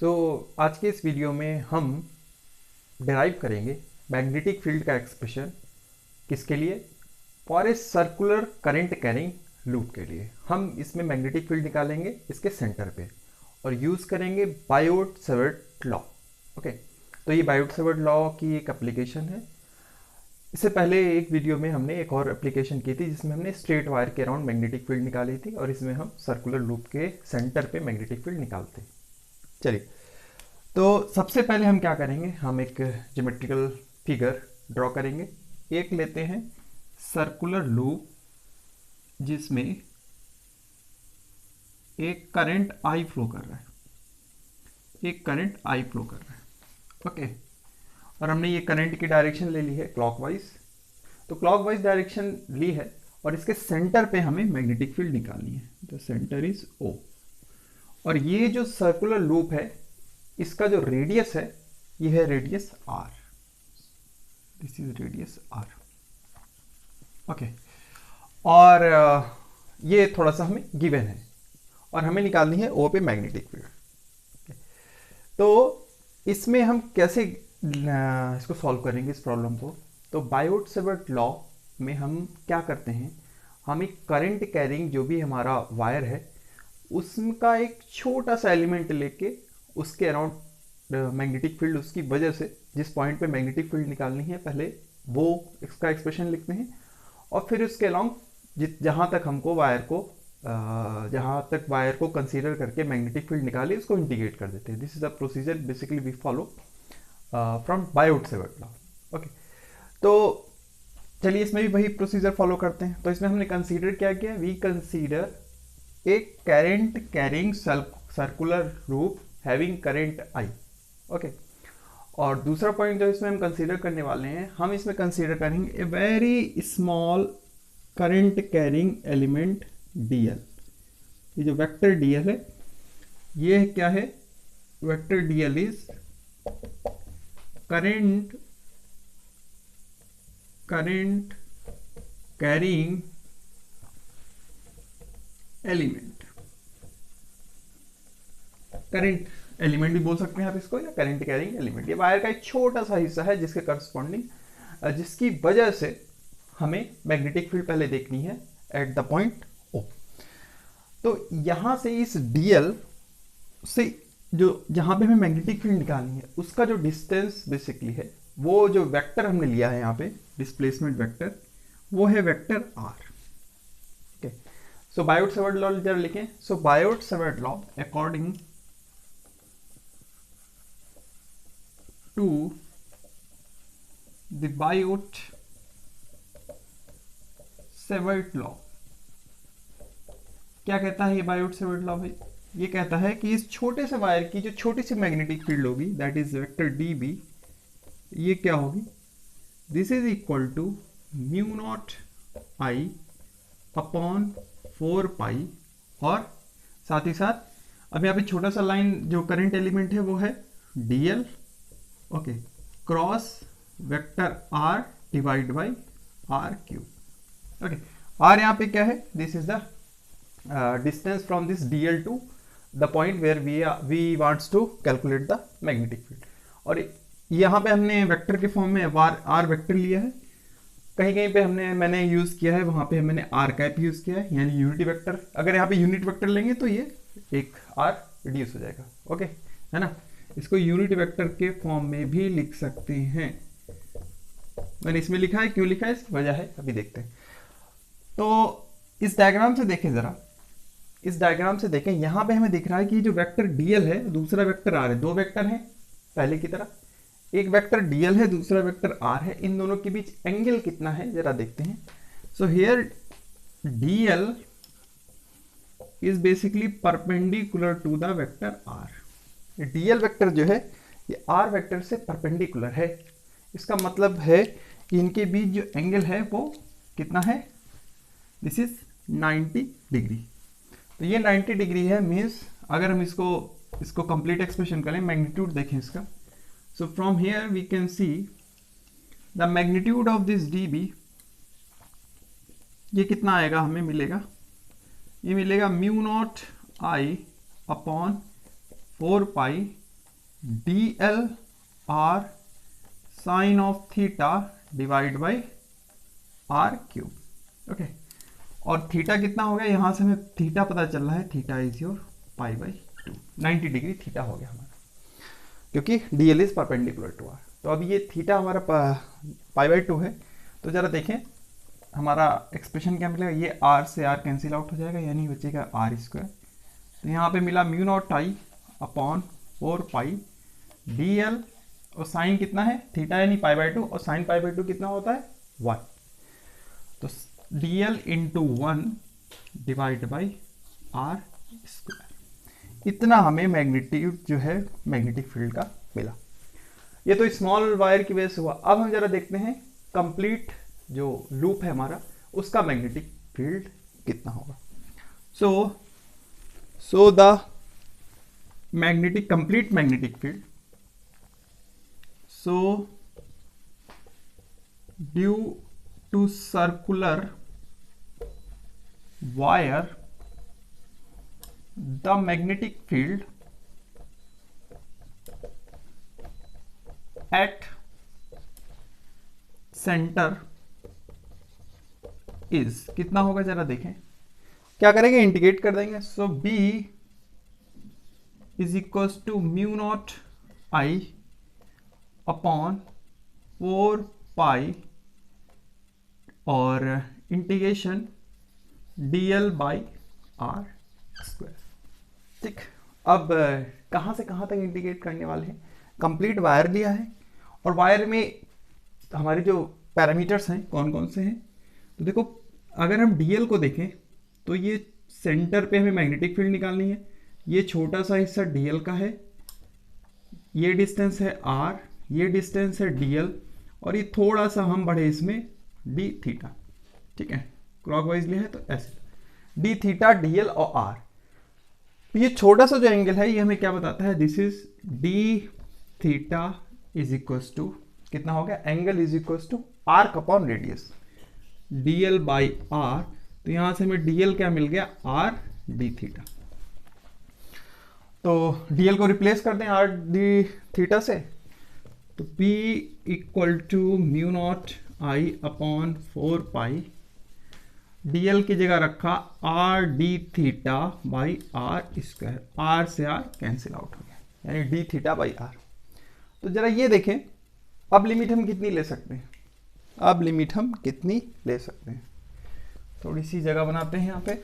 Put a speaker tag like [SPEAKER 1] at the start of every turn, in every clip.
[SPEAKER 1] आज के इस वीडियो में हम डिराइव करेंगे मैग्नेटिक फील्ड का एक्सप्रेशन। किसके लिए? For a circular current carrying loop के लिए हम इसमें मैग्नेटिक फील्ड निकालेंगे इसके सेंटर पे और यूज़ करेंगे बायोट-सवर्ट लॉ। ओके, तो ये बायोट-सवर्ट लॉ की एक एप्लीकेशन है। इससे पहले एक वीडियो में हमने एक और एप्लीकेशन की थी जिसमें हमने स्ट्रेट वायर के अराउंड मैग्नेटिक फील्ड निकाली थी और इसमें हम सर्कुलर लूप के सेंटर पे मैग्नेटिक फील्ड निकालते। चलिए, तो सबसे पहले हम क्या करेंगे, हम एक ज्योमेट्रिकल फिगर ड्रॉ करेंगे। एक लेते हैं सर्कुलर लूप जिसमें एक करंट आई फ्लो कर रहा है, ओके। और हमने ये करंट की डायरेक्शन ले ली है क्लॉकवाइज, तो क्लॉकवाइज डायरेक्शन ली है और इसके सेंटर पे हमें मैग्नेटिक फील्ड निकालनी है। द सेंटर इज ओ। और ये जो सर्कुलर लूप है इसका जो रेडियस है ये है radius R. This is radius R, okay. और ये थोड़ा सा हमें गिवन है और हमें निकालनी है ओ पे मैग्नेटिक फील्ड। तो इसमें हम कैसे इसको सॉल्व करेंगे इस प्रॉब्लम को? तो बायोट-सवर्ट लॉ में हम क्या करते हैं, हम एक करंट कैरिंग जो भी हमारा वायर है उसका एक छोटा सा एलिमेंट लेके उसके अराउंड मैग्नेटिक फील्ड, उसकी वजह से जिस पॉइंट पे मैग्नेटिक फील्ड निकालनी है पहले वो इसका एक्सप्रेशन लिखते हैं और फिर उसके अलाउंग जहाँ तक हमको वायर को कंसीडर करके मैग्नेटिक फील्ड निकाले उसको इंटीग्रेट कर देते हैं। This is the procedure basically we follow from Biot Savart law, okay. तो चलिए इसमें भी वही प्रोसीजर फॉलो करते हैं। तो इसमें हमने कंसीडर क्या किया, वी कंसीडर एक current carrying circular loop having current I, okay. और दूसरा पॉइंट जो इसमें हम कंसीडर करने वाले हैं, हम इसमें कंसीडर करेंगे a very small current carrying element DL. ये जो वेक्टर डीएल है ये क्या है? Vector DL is current carrying element. Current element भी बोल सकते हैं आप इसको, या करंट कैरिंग एलिमेंट। ये वायर का एक छोटा सा हिस्सा है जिसके करस्पॉन्डिंग, जिसकी वजह से हमें मैग्नेटिक फील्ड पहले देखनी है एट द पॉइंट ओ। तो यहां से इस डीएल से जो जहां पे हमें मैग्नेटिक फील्ड निकालनी है उसका जो डिस्टेंस बेसिकली है, वो जो वेक्टर हमने लिया है यहाँ पे डिस्प्लेसमेंट वेक्टर, वो है vector R, okay. So Biot Savart law जरा लिखें। So Biot Savart law according to the Biot Savart law क्या कहता है ये बायोट-सवर्ट लॉ भाई? ये कहता है कि इस छोटे से वायर की जो छोटी सी मैग्नेटिक फील्ड होगी that is vector d B, ये क्या होगी? This is equal to mu naught I upon 4 pi. और साथ ही साथ अब यहाँ पे छोटा सा लाइन जो करंट एलिमेंट है वो है DL, okay, cross vector R divide by R cube, okay. R यहाँ पे क्या है? This is the distance from this dl to the point where we wants to calculate the magnetic field। और यहाँ पे हमने वेक्टर के फॉर्म में आर वेक्टर लिया है, कहीं कहीं पे मैंने यूज किया है, वहां पे मैंने आर कैप यूज किया है, यानी यूनिटी वेक्टर। अगर यहाँ पे यूनिट वेक्टर लेंगे तो ये एक आर रिड्यूस हो जाएगा, ओके, है ना। इसको यूनिट वेक्टर के फॉर्म में भी लिख सकते हैं। मैंने इसमें लिखा है, क्यों लिखा है इसकी वजह है, अभी देखते हैं। तो इस डायग्राम से देखें जरा, इस डायग्राम से देखें, यहां पे हमें दिख रहा है कि जो वेक्टर डीएल है दूसरा वेक्टर आर है, दो वेक्टर हैं पहले की तरह, एक वेक्टर डीएल है दूसरा वेक्टर आर है। इन दोनों के बीच एंगल कितना है जरा देखते हैं। So here DL is basically perpendicular to the vector R. DL vector जो है ये आर वेक्टर से परपेंडिकुलर है। इसका मतलब है कि इनके बीच जो एंगल है वो कितना है? This is 90 degree. तो ये 90 डिग्री है, मीन्स अगर हम इसको कंप्लीट एक्सप्रेशन करें, मैग्नीट्यूड देखें इसका। So from here we can see the magnitude of this d B, ये कितना आएगा हमें मिलेगा? ये मिलेगा mu naught I upon 4 pi DL R sine of theta divide by R cube. Okay, और थीटा कितना हो गया, यहाँ से हमें थीटा पता चल रहा है, theta is your pi by 2, 90 degree theta हो गया हमारा, क्योंकि DL is perpendicular to R। तो अब ये थीटा हमारा पाई बाई 2 है। तो जरा देखें हमारा एक्सप्रेशन क्या मिलेगा, ये R से R कैंसिल आउट हो जाएगा, यानी बचेगा R स्क्वायर। तो यहाँ पे मिला mu naught I upon 4 pi DL, और साइन कितना है थीटा यानी पाई बाई 2, और साइन पाई बाई 2 कितना होता है 1, तो DL into 1 divide by R square. इतना हमें मैग्नीट्यूड जो है मैग्नेटिक फील्ड का मिला। ये तो स्मॉल वायर की वजह से हुआ। अब हम जरा देखते हैं कंप्लीट जो लूप है हमारा, उसका मैग्नेटिक फील्ड कितना होगा। So the complete magnetic field, so due to circular wire the magnetic field at center is कितना होगा जरा देखें, क्या करेंगे इंटीग्रेट कर देंगे। So B is equal to mu naught I upon 4 pi और integration DL by R square. ठीक, अब कहाँ से कहाँ तक इंटीग्रेट करने वाले हैं, कंप्लीट वायर लिया है, और वायर में हमारे जो पैरामीटर्स हैं कौन कौन से हैं। तो देखो अगर हम DL को देखें तो ये सेंटर पे हमें मैग्नेटिक फील्ड निकालनी है, ये छोटा सा हिस्सा DL का है, ये डिस्टेंस है R, ये डिस्टेंस है DL, और ये थोड़ा सा हम बढ़े इसमें d थीटा। ठीक है, क्लॉकवाइज लिया है तो ऐसे d थीटा DL और R। ये छोटा सा जो एंगल है ये हमें क्या बताता है, this is d theta is equal to कितना हो गया, angle is equal to arc upon radius DL by R। तो यहां से हमें DL क्या मिल गया, R d थीटा। तो DL को रिप्लेस कर दें R d थीटा से, तो P equal to mu naught I upon 4 pi, DL की जगह रखा R d theta by R square, R से R कैंसिल आउट हो गया, यानी d थीटा बाई R। तो जरा ये देखें अब लिमिट हम कितनी ले सकते हैं, अब लिमिट हम कितनी ले सकते हैं, थोड़ी सी जगह बनाते हैं यहाँ पे।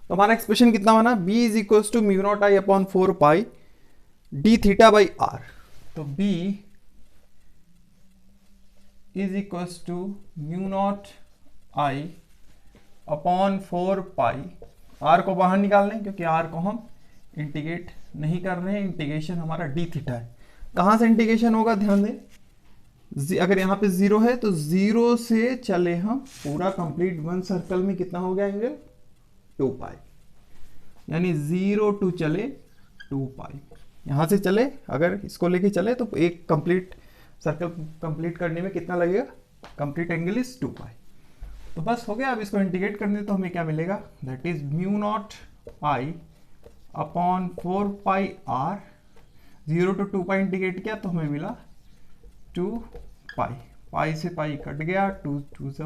[SPEAKER 1] तो हमारा एक्सप्रेशन कितना बना, B is equal to mu naught I upon 4 pi d theta by R। तो B is equal to mu naught I upon 4 pi, R को बाहर निकाल लें क्योंकि R को हम इंटीग्रेट नहीं कर रहे हैं, इंटीग्रेशन हमारा d थीटा है। कहाँ से इंटीग्रेशन होगा ध्यान दें, अगर यहाँ पे 0 है तो 0 से चले हम पूरा कंप्लीट वन सर्कल में कितना हो गया एंगल 2 पाई, यानी 0 टू चले 2 पाई, यहाँ से चले अगर इसको लेके चले तो एक कंप्लीट सर्कल कंप्लीट करने में कितना लगेगा, कंप्लीट एंगल इज 2 पाई। तो बस हो गया। अब इसको इंटीग्रेट करने तो हमें क्या मिलेगा, that is mu naught I upon 4 pi R, 0 to 2 pi integrate किया तो हमें मिला 2 पाई, पाई से पाई कट गया, 2 2 से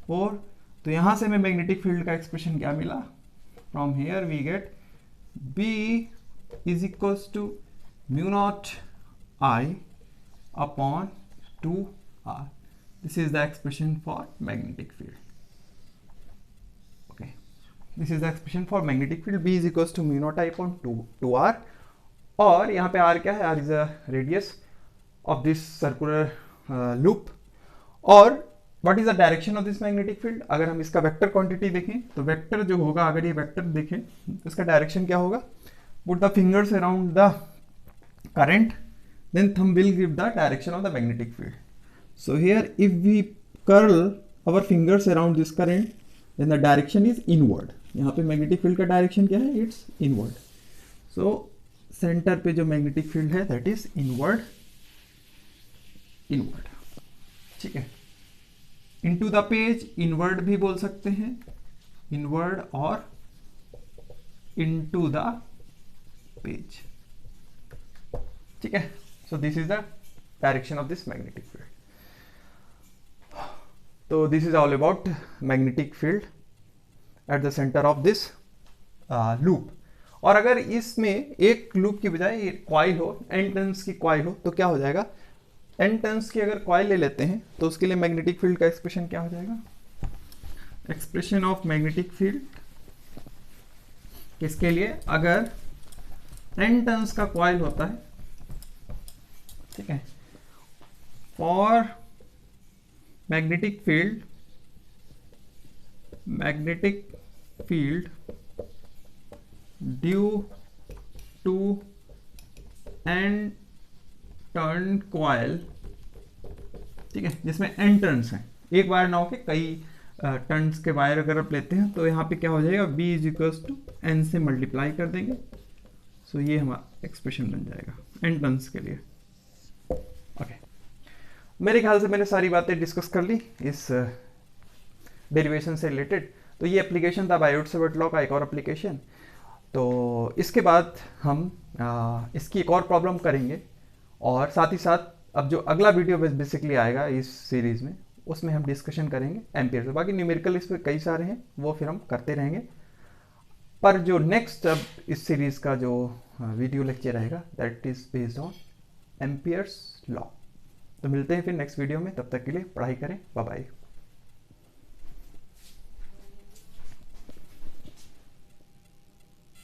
[SPEAKER 1] 4। तो यहाँ से हमें मैग्नेटिक फील्ड का एक्सप्रेशन क्या मिला, from here we get B is equal to mu naught I upon 2R। This is the expression for magnetic field. Okay, this is the expression for magnetic field, B is equal to mu naught I upon 2R। और यहाँ पे R क्या है, R is a radius of this circular loop. और what is the direction of this magnetic field, अगर हम इसका vector quantity देखें तो वेक्टर जो होगा, अगर ये वेक्टर देखें तो इसका डायरेक्शन क्या होगा, put the fingers around the current then thumb will give the direction of the magnetic field. So here if we curl our fingers around this current then the direction is inward. यहाँ पे magnetic field का direction क्या है, it's inward. So center पे जो magnetic field है that is inward, ठीक है। into the page inward भी बोल सकते हैं, inward और इनटू द पेज। ठीक है, so this is the direction of this magnetic field. तो this is all about magnetic field at the centre of this loop. और अगर इसमें एक लूप की बजाय कॉइल हो, n टर्न्स की कॉइल हो, तो क्या हो जाएगा, n टर्न्स की अगर कॉइल ले लेते हैं तो उसके लिए मैग्नेटिक फील्ड का एक्सप्रेशन क्या हो जाएगा, एक्सप्रेशन ऑफ मैग्नेटिक फील्ड किसके लिए, अगर n टर्न्स का कॉइल होता है, ठीक है, for magnetic field due to n turn coil, ठीक है, जिसमें n टर्न्स हैं, एक वायर ना हो के कई टर्न्स के वायर अगर आप लेते हैं तो यहाँ पे क्या हो जाएगा, b is equals to n से मल्टीप्लाई कर देंगे। सो ये हमारा एक्सप्रेशन बन जाएगा n टर्न्स के लिए। ओके, मेरे ख्याल से मैंने सारी बातें डिस्कस कर ली इस डेरिवेशन से रिलेटेड। तो ये एप्लीकेशन था बायोट-सावर्त लॉ का, एक और एप्लीकेशन। तो इसके बाद हम इसकी एक और प्रॉब्लम करेंगे, और साथ ही साथ अब जो अगला वीडियो बेसिकली आएगा इस सीरीज़ में, उसमें हम डिस्कशन करेंगे एम्पियर से। बाकी न्यूमेरिकल इस पर कई सारे हैं, वो फिर हम करते रहेंगे। पर जो नेक्स्ट अब इस सीरीज़ का जो वीडियो लेक्चर रहेगा that is based on Ampere's law. तो मिलते हैं फिर नेक्स्ट वीडियो में, तब तक के लिए पढ़ाई करें, बाय बाय।